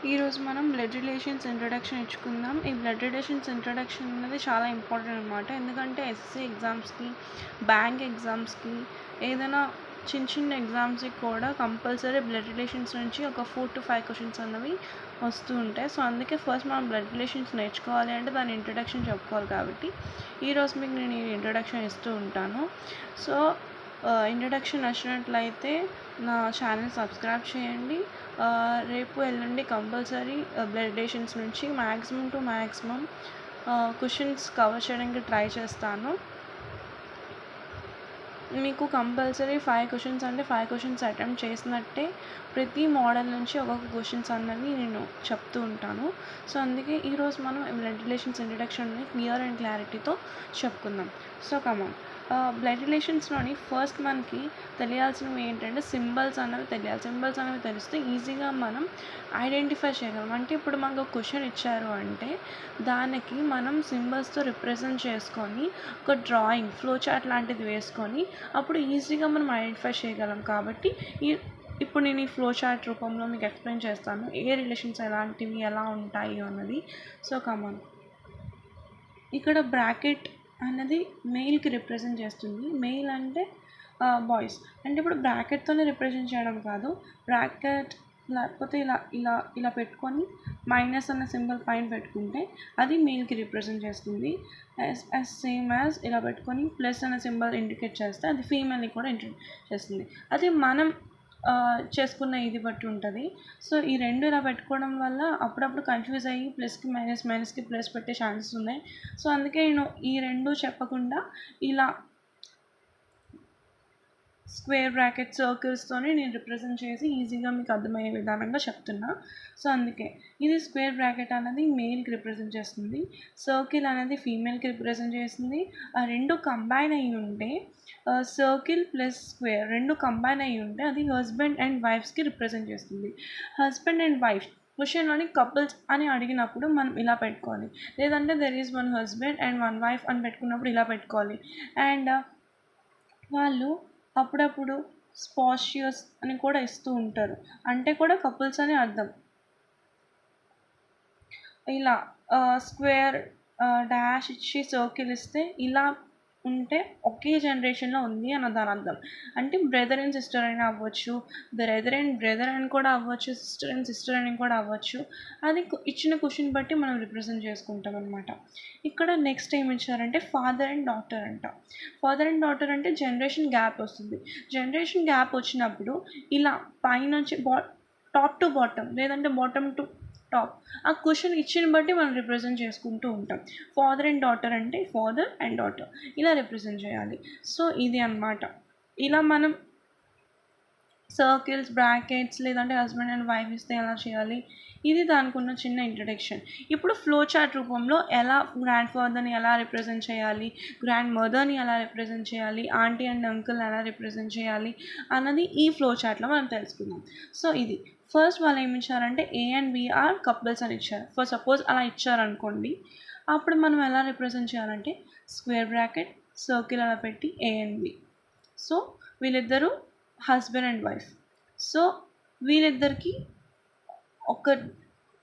ఈరోజు మనం blood relations introduction ఇచ్చుకుందాం. ఈ బ్లడ్ రిలేషన్స్ ఇంట్రొడక్షన్ అనేది చాలా ఇంపార్టెంట్ అనమాట. ఎందుకంటే ఎస్ఎస్సి ఎగ్జామ్స్కి, బ్యాంక్ ఎగ్జామ్స్కి, ఏదైనా చిన్న ఎగ్జామ్స్కి కూడా కంపల్సరీ బ్లడ్ రిలేషన్స్ నుంచి ఒక 4 to 5 క్వశ్చన్స్ అన్నవి వస్తూ ఉంటాయి. సో అందుకే ఫస్ట్ మనం బ్లడ్ రిలేషన్స్ నేర్చుకోవాలి అంటే దాని ఇంట్రొడక్షన్ చెప్పుకోవాలి. కాబట్టి ఈరోజు మీకు నేను ఈ ఇంట్రొడక్షన్ ఇస్తూ ఉంటాను. సో ఇంట్రొడక్షన్ నచ్చినట్లయితే నా ఛానల్ సబ్స్క్రైబ్ చేయండి. రేపు ఎల్లుండి కంపల్సరీ బ్లడ్ రిలేషన్స్ నుంచి మ్యాక్సిమం క్వశ్చన్స్ కవర్ చేయడానికి ట్రై చేస్తాను. మీకు కంపల్సరీ 5 క్వశ్చన్స్ అంటే 5 క్వశ్చన్స్ అటెంప్ట్ చేసినట్టే ప్రతి మోడల్ నుంచి ఒక్కొక్క క్వశ్చన్స్ అన్నవి నేను చెప్తూ ఉంటాను. సో అందుకే ఈరోజు మనం బ్లడ్ రిలేషన్స్ ఇంట్రడక్షన్ని క్లియర్ అండ్ క్లారిటీతో చెప్పుకుందాం. సో కమాన్, బ్లడ్ రిలేషన్స్లోని ఫస్ట్ మనకి తెలియాల్సినవి ఏంటంటే సింబల్స్ అనేవి తెలియాలి. సింబల్స్ అనేవి తెలిస్తే ఈజీగా మనం ఐడెంటిఫై చేయగలం. అంటే ఇప్పుడు మనకు క్వశ్చన్ ఇచ్చారు అంటే దానికి మనం సింబల్స్తో రిప్రజెంట్ చేసుకొని ఒక డ్రాయింగ్ ఫ్లో చార్ట్ లాంటిది వేసుకొని అప్పుడు ఈజీగా మనం ఐడెంటిఫై చేయగలం. కాబట్టి ఇప్పుడు నేను ఈ ఫ్లో చార్ట్ రూపంలో మీకు ఎక్స్ప్లెయిన్ చేస్తాను ఏ రిలేషన్స్ ఎలాంటివి ఎలా ఉంటాయి అన్నది. సో కమాన్, ఇక్కడ బ్రాకెట్ అన్నది మెయిల్కి రిప్రజెంట్ చేస్తుంది. మెయిల్ అంటే బాయ్స్. అంటే ఇప్పుడు బ్రాకెట్తోనే రిప్రజెంట్ చేయడం కాదు, బ్రాకెట్ లేకపోతే ఇలా పెట్టుకొని మైనస్ అన్న సింబల్ పైన పెట్టుకుంటే అది మెయిల్కి రిప్రజెంట్ చేస్తుంది. సేమ్ యాజ్ ఇలా పెట్టుకొని ప్లస్ అన్న సింబల్ ఇండికేట్ చేస్తే అది ఫీమేల్ని కూడా ఇండికేట్ చేస్తుంది. అది మనం చేసుకున్న ఇది బట్టి ఉంటుంది. సో ఈ రెండు ఇలా పెట్టుకోవడం వల్ల అప్పుడప్పుడు కన్ఫ్యూజ్ అయ్యి ప్లస్కి మైనస్కి ప్లస్ పెట్టే ఛాన్సెస్ ఉన్నాయి. సో అందుకే నేను ఈ రెండు చెప్పకుండా ఇలా స్క్వేర్ బ్రాకెట్ సర్కిల్స్తోనే నేను రిప్రజెంట్ చేసి ఈజీగా మీకు అర్థమయ్యే విధానంగా చెప్తున్నా. సో అందుకే ఇది స్క్వేర్ బ్రాకెట్ అనేది మేల్కి రిప్రజెంట్ చేస్తుంది, సర్కిల్ అనేది ఫీమేల్కి రిప్రజెంట్ చేస్తుంది. ఆ రెండు కంబైన్ అయ్యి ఉంటే సర్కిల్ ప్లస్ స్క్వేర్ రెండు కంబైన్ అయ్యి ఉంటే అది హస్బెండ్ అండ్ వైఫ్స్కి రిప్రజెంట్ చేస్తుంది. హస్బెండ్ అండ్ వైఫ్ క్వశ్చన్లోని కపుల్స్ అని అడిగినప్పుడు మనం ఇలా పెట్టుకోవాలి, లేదంటే there is one husband and one wife అని పెట్టుకున్నప్పుడు ఇలా పెట్టుకోవాలి. అండ్ వాళ్ళు అప్పుడప్పుడు స్పాషియస్ అని కూడా ఇస్తూ ఉంటారు, అంటే కూడా కపుల్స్ అని అర్థం. ఇలా స్క్వేర్ డాష్ ఇచ్చి సర్కిల్ ఇస్తే ఇలా ఉంటే ఒకే జనరేషన్లో ఉంది అన్న దాని అర్థం. అంటే బ్రదర్ అండ్ సిస్టర్ అయినా అవ్వచ్చు, బ్రదర్ అండ్ బ్రదర్ అని కూడా అవ్వచ్చు, సిస్టర్ అండ్ సిస్టర్ అని కూడా అవ్వచ్చు. అది ఇచ్చిన క్వశ్చన్ బట్టి మనం రిప్రజెంట్ చేసుకుంటాం అనమాట. ఇక్కడ నెక్స్ట్ ఏమి ఇచ్చారంటే ఫాదర్ అండ్ డాటర్ అంట. ఫాదర్ అండ్ డాటర్ అంటే జనరేషన్ గ్యాప్ వస్తుంది. జనరేషన్ గ్యాప్ వచ్చినప్పుడు ఇలా పైనుంచి టాప్ టు బాటమ్ లేదంటే బాటమ్ టు టాప్ ఆ క్వశ్చన్ ఇచ్చిన బట్టి మనం రిప్రజెంట్ చేసుకుంటూ ఉంటాం. ఫాదర్ అండ్ డాటర్ అంటే ఫాదర్ అండ్ డాటర్ ఇలా రిప్రజెంట్ చేయాలి. సో ఇది అన్నమాట. ఇలా మనం సర్కిల్స్ బ్రాకెట్స్ లేదంటే హస్బెండ్ అండ్ వైఫ్ ఇస్తే ఎలా చేయాలి, ఇది దానికి ఉన్న చిన్న ఇంట్రడక్షన్. ఇప్పుడు ఫ్లో చార్ట్ రూపంలో ఎలా గ్రాండ్ ఫాదర్ని ఎలా రిప్రజెంట్ చేయాలి, గ్రాండ్ మదర్ని ఎలా రిప్రజెంట్ చేయాలి, ఆంటీ అండ్ అంకుల్ని ఎలా రిప్రజెంట్ చేయాలి అన్నది ఈ ఫ్లో చార్ట్లో మనం తెలుసుకుందాం. సో ఇది ఫస్ట్ వాళ్ళు ఏమి ఇచ్చారంటే A and B are couples అని ఇచ్చారు. ఫర్ సపోజ్ అలా ఇచ్చారనుకోండి, అప్పుడు మనం ఎలా రిప్రజెంట్ చేయాలంటే స్క్వేర్ బ్రాకెట్ సర్కిల్ అలా పెట్టి ఏ అండ్ బి. సో వీళ్ళిద్దరూ హస్బెండ్ అండ్ వైఫ్. సో వీళ్ళిద్దరికి ఒక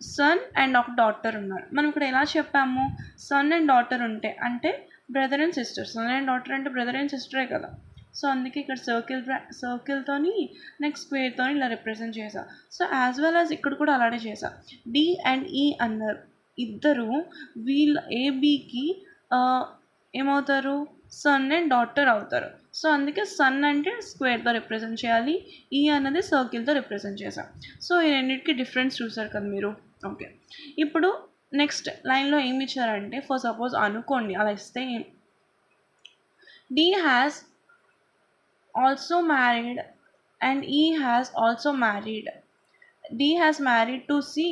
సన్ అండ్ ఒక డాటర్ ఉన్నారు. మనం ఇక్కడ ఎలా చెప్పాము, సన్ అండ్ డాటర్ ఉంటే అంటే brother and sister. Son and daughter అంటే బ్రదర్ అండ్ సిస్టరే కదా. సో అందుకే ఇక్కడ సర్కిల్తోని నెక్స్ట్ స్క్వేర్తోని ఇలా రిప్రజెంట్ చేసా. సో యాజ్ వెల్ యాజ్ ఇక్కడ కూడా అలానే చేసా. డి అండ్ ఈ అన్నారు ఇద్దరు వీళ్ళ ఏబీకి ఏమవుతారు, సన్ అండ్ డాటర్ అవుతారు. సో అందుకే సన్ అంటే స్క్వేర్తో రిప్రజెంట్ చేయాలి, ఈ అన్నది సర్కిల్తో రిప్రజెంట్ చేసాం. సో ఈ రెండింటికి డిఫరెన్స్ చూసారు కదా మీరు. ఓకే, ఇప్పుడు నెక్స్ట్ లైన్లో ఏమి ఇచ్చారంటే ఫర్ సపోజ్ అనుకోండి అలా ఇస్తే D has also married and E has also married. D has married to C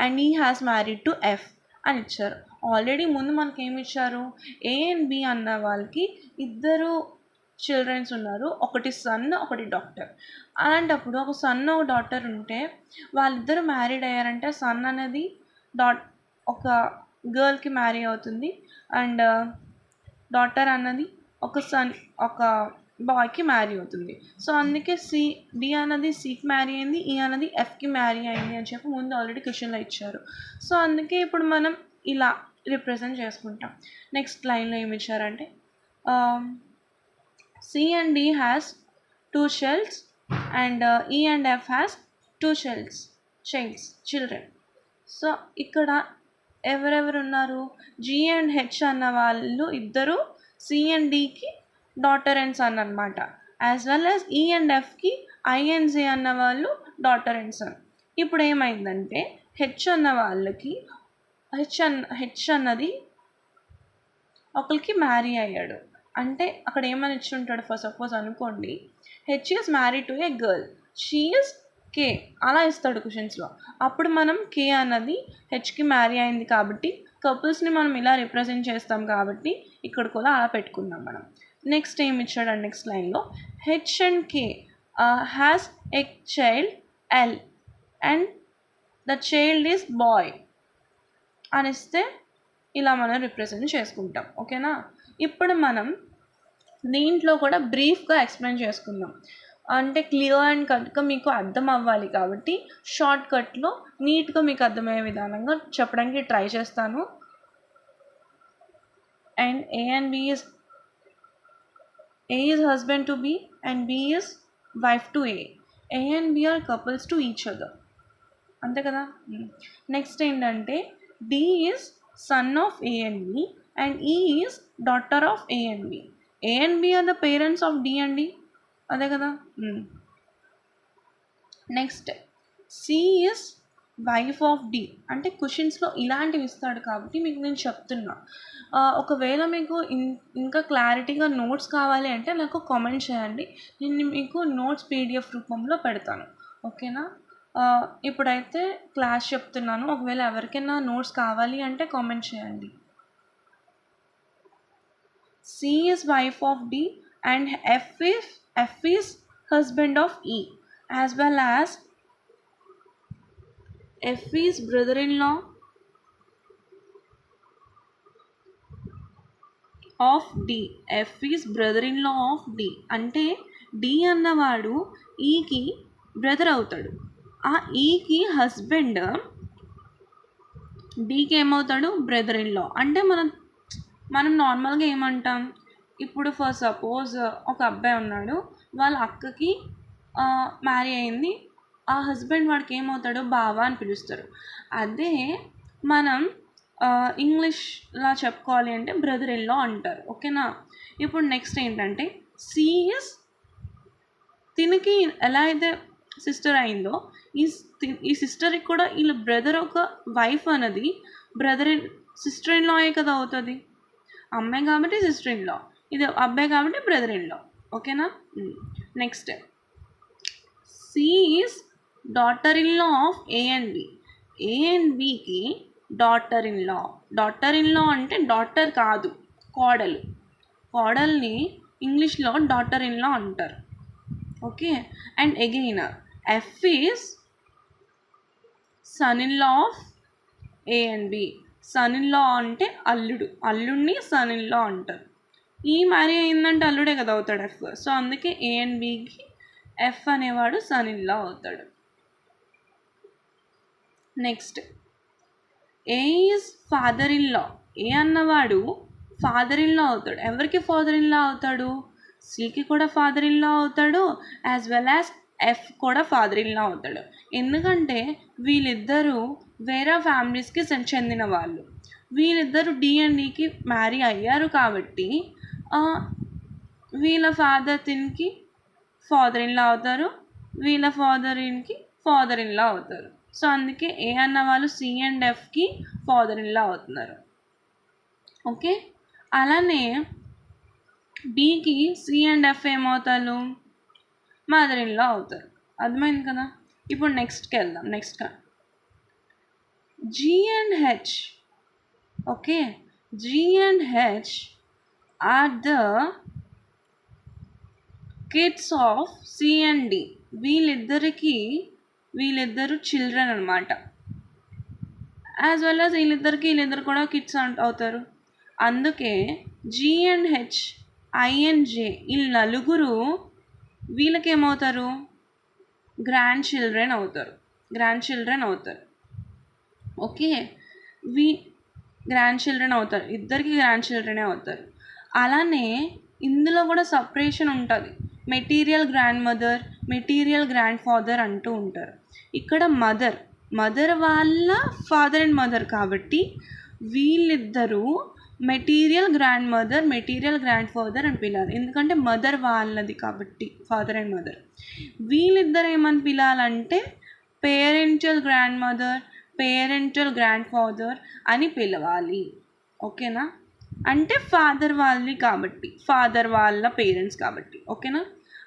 and E has married to F అని ఇచ్చారు. ఆల్రెడీ ముందు మనకి ఏమి ఇచ్చారు, ఏ అండ్ బి అన్న వాళ్ళకి ఇద్దరు చిల్డ్రన్స్ ఉన్నారు, ఒకటి సన్ ఒకటి డాటర్. అలాంటప్పుడు ఒక సన్ ఒక డాటర్ ఉంటే వాళ్ళిద్దరు మ్యారీడ్ అయ్యారంటే సన్ అనేది ఒక గర్ల్కి మ్యారీ అవుతుంది అండ్ డాటర్ అన్నది ఒక బాయ్కి మ్యారీ అవుతుంది. సో అందుకే డి అన్నది సికి మ్యారీ అయింది, ఈ అన్నది ఎఫ్కి మ్యారీ అయింది అని చెప్పి ముందు ఆల్రెడీ క్వశ్చన్లో ఇచ్చారు. సో అందుకే ఇప్పుడు మనం ఇలా రిప్రజెంట్ చేసుకుంటాం. నెక్స్ట్ లైన్లో ఏమి ఇచ్చారంటే C and D has 2 shells and E and F has 2 children. So ఇక్కడ ఎవరెవరు ఉన్నారు? జీ అండ్ హెచ్ అన్న వాళ్ళు ఇద్దరు సి అండ్ డికి డాటర్ అండ్ సన్ అనమాట. As well as E and ఎఫ్కి ఐ అండ్ జే అన్న వాళ్ళు డాటర్ అండ్ సన్. ఇప్పుడు ఏమైందంటే హెచ్ అన్న వాళ్ళకి హెచ్ అన్నది ఒకరికి మ్యారీ అయ్యాడు. అంటే అక్కడ ఏమని ఇచ్చి ఉంటాడు? ఫర్ సపోజ్ అనుకోండి, H is marry to A girl, she is కే అలా ఇస్తాడు క్వశ్చన్స్లో. అప్పుడు మనం కే అన్నది హెచ్కి మ్యారీ అయింది కాబట్టి కపుల్స్ని మనం ఇలా రిప్రజెంట్ చేస్తాం కాబట్టి ఇక్కడ కూడా అలా పెట్టుకుందాం మనం. నెక్స్ట్ ఏమి ఇచ్చాడు? నెక్స్ట్ లైన్లో H and K has a child L and the child is boy అనిస్తే ఇలా మనం రిప్రజెంట్ చేసుకుంటాం. ఓకేనా? ఇప్పుడు మనం దీంట్లో కూడా బ్రీఫ్గా ఎక్స్ప్లెయిన్ చేసుకుందాం. అంటే క్లియర్ అండ్ కట్గా మీకు అర్థం అవ్వాలి కాబట్టి షార్ట్ కట్లో నీట్గా మీకు అర్థమయ్యే విధానంగా చెప్పడానికి ట్రై చేస్తాను. And A and B is A is husband to B and B is wife to A. A and B are couples to each other. అంతే కదా? నెక్స్ట్ ఏంటంటే D is son of A and B and E is daughter of A and B. A and B are the parents of D and D. అదే కదా? Next C is wife of D. అంటే క్వశ్చన్స్లో ఇలాంటివి ఇస్తాడు కాబట్టి మీకు నేను చెప్తున్నా. ఒకవేళ మీకు ఇంకా క్లారిటీగా నోట్స్ కావాలి అంటే నాకు కామెంట్ చేయండి, నేను మీకు నోట్స్ పీడిఎఫ్ రూపంలో పెడతాను. ఓకేనా? ఇప్పుడైతే క్లాస్ చెప్తున్నాను, ఒకవేళ ఎవరికైనా నోట్స్ కావాలి అంటే కామెంట్ చేయండి. C is wife of D and F is husband of E as well as F is brother-in-law of D. F is brother-in-law of D. అంటే D అన్నవాడు ఈకి బ్రదర్ అవుతాడు. ఆ ఈకి హస్బెండ్ డీకి ఏమవుతాడు? Brother in law. అంటే మనం నార్మల్గా ఏమంటాం? ఇప్పుడు ఫర్ సపోజ్ ఒక అబ్బాయి ఉన్నాడు, వాళ్ళ అక్కకి మ్యారీ అయింది, ఆ హస్బెండ్ వాడికి ఏమవుతాడు? బావ అని పిలుస్తారు. అదే మనం ఇంగ్లీష్లా చెప్పుకోవాలి అంటే బ్రదర్ ఇన్ లా అంటారు. ఓకేనా? ఇప్పుడు నెక్స్ట్ ఏంటంటే సి ఇస్ తినకి ఎలా అయితే సిస్టర్ అయిందో ఈ సిస్టర్కి కూడా వీళ్ళ బ్రదర్ ఒక వైఫ్ అన్నది సిస్టర్ ఇన్ లాయే కదా అవుతుంది. అమ్మాయి కాబట్టి సిస్టర్ ఇన్ లా, ఇది అబ్బాయి కాబట్టి బ్రదర్ ఇన్ లా. ఓకేనా? Next C is daughter in law of A and B. A and బికి డాటర్ ఇన్ లా అంటే డాటర్ కాదు, కోడల్ని ఇంగ్లీష్లో డాటర్ ఇన్ లా అంటారు. Okay? And again F is son in law of A and B. Son in law అంటే అల్లుడిని sun in law అంటారు. ఈ మ్యారీ అయిందంటే అల్లుడే కదా అవుతాడు ఎఫ్. సో అందుకే ఏ అండ్ బికి ఎఫ్ అనేవాడు సన్ ఇన్ లా అవుతాడు. Next A is father in law. A అన్నవాడు ఫాదర్ ఇన్ లా అవుతాడు. ఎవరికి ఫాదర్ ఇన్ లా అవుతాడు? సికి కూడా ఫాదర్ ఇన్ లా అవుతాడు, యాజ్ వెల్ యాజ్ ఎఫ్ కూడా ఫాదర్ ఇన్ లా అవుతాడు. ఎందుకంటే వీళ్ళిద్దరూ వేరే ఫ్యామిలీస్కి చెందిన వాళ్ళు. వీళ్ళిద్దరూ డి అండ్ ఈకి మ్యారీ అయ్యారు కాబట్టి వీళ్ళ ఫాదర్ తిన్కి ఫాదర్ ఇన్ లా అవుతారు, వీళ్ళ ఫాదర్ ఇన్కి ఫాదర్ ఇన్ లా అవుతారు. సో అందుకే ఏ అన్న వాళ్ళు సి అండ్ ఎఫ్కి ఫాదర్ ఇన్ లా అవుతున్నారు. ఓకే? అలానే బికి సి అండ్ ఎఫ్ ఏమవుతారు? మదర్ ఇన్ లా అవుతారు. అర్థమైంది కదా? ఇప్పుడు నెక్స్ట్కి వెళ్దాం. Next G and H. Okay? G and H are the kids of C and D. వీళ్ళిద్దరు చిల్డ్రన్ అనమాట. యాజ్ వెల్ యాజ్ వీళ్ళిద్దరు కూడా కిడ్స్ అవుతారు. అందుకే G and H I and J ఈ నలుగురు వీళ్ళకేమవుతారు? గ్రాండ్ చిల్డ్రన్ అవుతారు. ఓకే, గ్రాండ్ చిల్డ్రన్ అవుతారు, ఇద్దరికి గ్రాండ్ చిల్డ్రనే అవుతారు. అలానే ఇందులో కూడా సపరేషన్ ఉంటుంది. Material grand mother, material grand father అంటూ ఉంటారు. ఇక్కడ మదర్ వాళ్ళ ఫాదర్ అండ్ మదర్ కాబట్టి వీళ్ళిద్దరూ material grand mother, material grand father అని పిలవాలి. ఎందుకంటే మదర్ వాళ్ళది కాబట్టి ఫాదర్ అండ్ మదర్. వీళ్ళిద్దరు ఏమని పిలవాలంటే parental grandmother, parental grandfather అని పిలవాలి. ఓకేనా? అంటే ఫాదర్ వాళ్ళది కాబట్టి, ఫాదర్ వాళ్ళ పేరెంట్స్ కాబట్టి. ఓకేనా?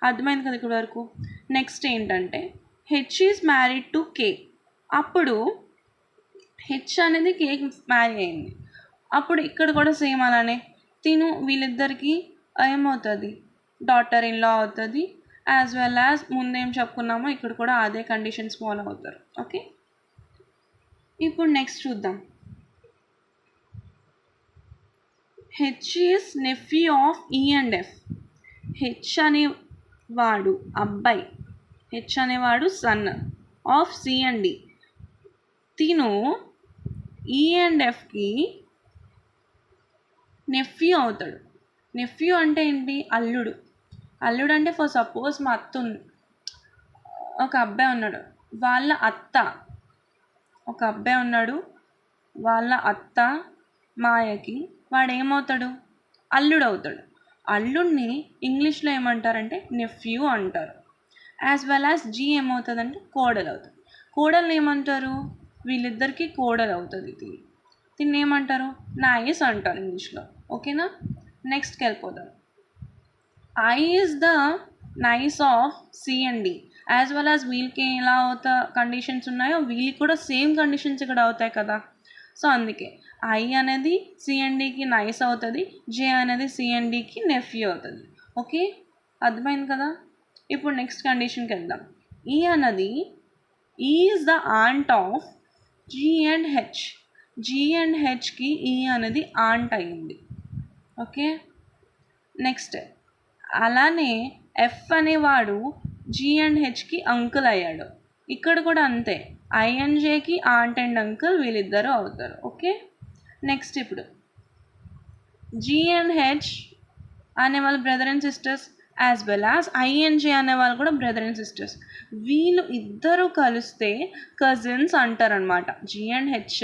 అర్థమైంది కదా ఇక్కడ వరకు? నెక్స్ట్ ఏంటంటే హెచ్ ఈజ్ మ్యారీడ్ టు కే. అప్పుడు హెచ్ అనేది కేకి మ్యారీ అయింది. అప్పుడు ఇక్కడ కూడా సేమ్ అలానే వీళ్ళిద్దరికి ఏమవుతుంది? డాటర్ ఇన్ లా అవుతుంది. యాజ్ వెల్ యాజ్ ముందేం చెప్పుకున్నామో ఇక్కడ కూడా అదే కండిషన్స్ ఫాలో అవుతారు. ఓకే, ఇప్పుడు నెక్స్ట్ చూద్దాం. H is nephew of E and F. H అనేవాడు అబ్బాయి, హెచ్ అనేవాడు son of C and D. E and ఎఫ్కి నెఫ్యూ అవుతాడు. నెఫ్యూ అంటే ఏంటి? అల్లుడు అంటే ఫర్ సపోజ్ మా అత్త ఒక అబ్బాయి ఉన్నాడు, వాళ్ళ అత్త ఒక అబ్బాయి ఉన్నాడు, వాళ్ళ అత్త మాయకి వాడు ఏమవుతాడు? అల్లుడు అవుతాడు. అల్లుడిని ఇంగ్లీష్లో ఏమంటారంటే నెఫ్యూ అంటారు. యాజ్ వెల్ యాజ్ జీ ఏమవుతుందంటే కోడలు అవుతుంది. కోడల్ని ఏమంటారు? వీళ్ళిద్దరికీ కోడలు అవుతుంది. దీన్ని ఏమంటారు? నైస్ అంటారు ఇంగ్లీష్లో. ఓకేనా? నెక్స్ట్కి వెళ్ళిపోదాం. I is the niece of C and D. As well as వీళ్ళకి ఎలా అవుతా కండిషన్స్ ఉన్నాయో వీళ్ళకి కూడా సేమ్ కండిషన్స్ ఇక్కడ అవుతాయి కదా. సో అందుకే ఐ అనేది సి అండ్ డికి నైస్ అవుతుంది, జే అనేది సి అండ్ డికి నెఫ్యూ అవుతుంది. ఓకే, అర్థమైంది కదా? ఇప్పుడు నెక్స్ట్ కండిషన్కి వెళ్దాం. ఈ అన్నది is the aunt of G and H. G and హెచ్కి ఈ అనేది ఆంట్ అయింది. ఓకే, నెక్స్ట్ అలానే ఎఫ్ అనేవాడు జీ అండ్ హెచ్కి అంకుల్ అయ్యాడు. ఇక్కడ కూడా అంతే, ఐ అండ్ జేకి ఆంట్ అండ్ అంకుల్ వీళ్ళిద్దరూ అవుతారు. ఓకే, నెక్స్ట్ ఇప్పుడు జీ అండ్ హెచ్ అనేవాళ్ళు brother and sisters, as well as I and J అనేవాళ్ళు కూడా బ్రదర్ అండ్ సిస్టర్స్. వీళ్ళు ఇద్దరు కలిస్తే కజిన్స్ అంటారనమాట. G and H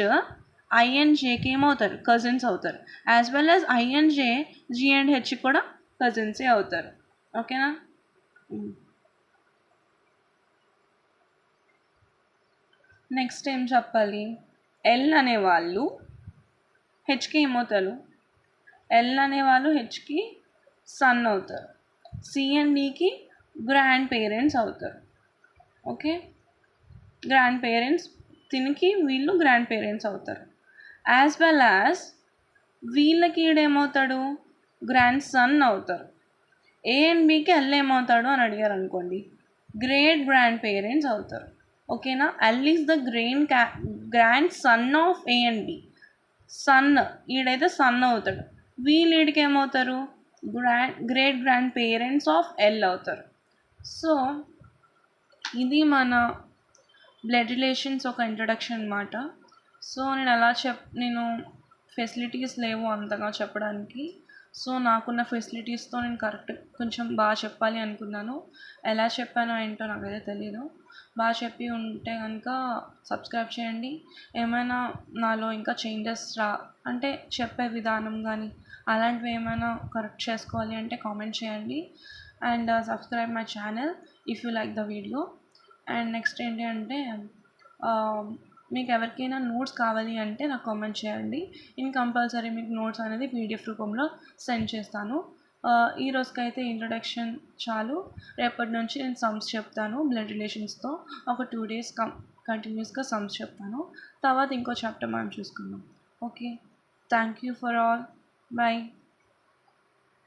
I and జేకి ఏమవుతారు? కజిన్స్ అవుతారు. As well as I and J G and H కూడా కజిన్సే అవుతారు. ఓకేనా? నెక్స్ట్ ఏం చెప్పాలి? ఎల్ అనేవాళ్ళు హెచ్కి ఏమవుతారు? ఎల్ అనేవాళ్ళు హెచ్కి సన్ అవుతారు. సి అండ్ డికి గ్రాండ్ పేరెంట్స్ అవుతారు. ఓకే, గ్రాండ్ పేరెంట్స్, దీనికి వీళ్ళు గ్రాండ్ పేరెంట్స్ అవుతారు. యాజ్ వెల్ యాజ్ వీళ్ళకి ఈడేమవుతాడు? గ్రాండ్ సన్ అవుతారు. ఏ అండ్ బికి ఎల్ ఏమవుతాడు అని అడిగారు అనుకోండి, గ్రేట్ గ్రాండ్ పేరెంట్స్ అవుతారు. ఓకేనా? L is the grandson of A and B. Son, ఈడైతే సన్ అవుతాడు. వీళ్ళకి ఏమవుతారు? Great grandparents of L అవుతారు. సో ఇది మన బ్లడ్ రిలేషన్స్ ఒక ఇంట్రడక్షన్ అన్నమాట. సో నేను ఫెసిలిటీస్ లేవు అంతగా చెప్పడానికి. సో నాకున్న ఫెసిలిటీస్తో నేను కొంచెం బాగా చెప్పాలి అనుకున్నాను. ఎలా చెప్పానో ఏంటో నాకైతే తెలీదు. బాగా చెప్పి ఉంటే కనుక సబ్స్క్రైబ్ చేయండి. ఏమైనా నాలో ఇంకా చేంజెస్ అంటే చెప్పే విధానం కానీ అలాంటివి ఏమైనా కరెక్ట్ చేసుకోవాలి అంటే కామెంట్ చేయండి. And subscribe my channel if you like the video. And next ఏంటి అంటే మీకు ఎవరికైనా నోట్స్ కావాలి అంటే నాకు కామెంట్ చేయండి. కంపల్సరీ మీకు నోట్స్ అనేది పీడిఎఫ్ రూపంలో సెండ్ చేస్తాను. ఈ రోజుకైతే ఇంట్రడక్షన్ చాలు. రేపటి నుంచి నేను సమ్స్ చెప్తాను బ్లడ్ రిలేషన్స్తో. ఒక 2 days కంటిన్యూస్గా సమ్స్ చెప్తాను. తర్వాత ఇంకో చాప్టర్ మనం చూసుకుందాం. Okay, thank you for all. Bye.